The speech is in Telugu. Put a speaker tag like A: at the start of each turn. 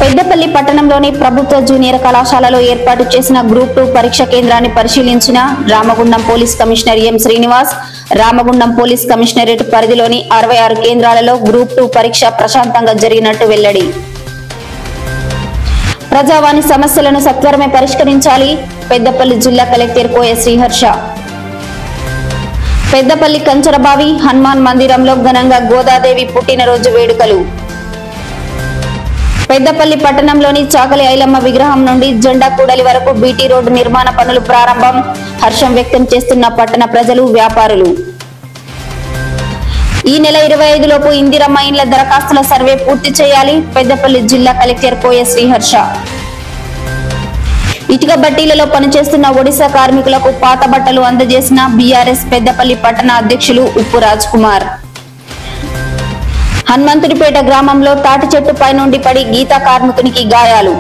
A: పెద్దపల్లి పట్టణంలోని ప్రభుత్వ జూనియర్ కళాశాలలో ఏర్పాటు చేసిన గ్రూప్ 2 పరీక్ష కేంద్రాన్ని పరిశీలించిన Ramagundam police commissioner M Srinivas. Ramagundam police commissionerate పరిధిలోని 66 కేంద్రాలలో గ్రూప్ 2 పరీక్ష ప్రశాంతంగా జరిగినట్టు వెల్లడి. ప్రజావాణి సమస్యలను సత్వరమే పరిష్కరించాలి. పెద్దపల్లి జిల్లా కలెక్టర్ కోయ శ్రీహర్ష. పెద్దపల్లి కంచరబావి హనుమాన్ మందిరంలో ఘనంగా గోదాదేవి పుట్టినరోజు వేడుకలు. పెద్దపల్లి పట్టణంలోని చాకలి ఐలమ్మ విగ్రహం నుండి జెండా కూడలి వరకు బీటీ రోడ్డు నిర్మాణ పనులు ప్రారంభం. హర్షం వ్యక్తం చేస్తున్న పట్టణ ప్రజలు, వ్యాపారులు. ఈ నెల 25 లోపు ఇందిరమ్మ ఇండ్ల దరఖాస్తుల సర్వే పూర్తి చేయాలి. పెద్దపల్లి జిల్లా కలెక్టర్ కోయ శ్రీహర్ష. ఇటుక బట్టీలలో పనిచేస్తున్న ఒడిశా కార్మికులకు పాత బట్టలు అందజేసిన బీఆర్ఎస్ పెద్దపల్లి పట్టణ అధ్యక్షులు ఉప్పు రాజ్ కుమార్. హనుమంతుడిపేట గ్రామంలో తాటి చెట్టుపై నుండి పడి గీతా కార్మికునికి గాయాలు.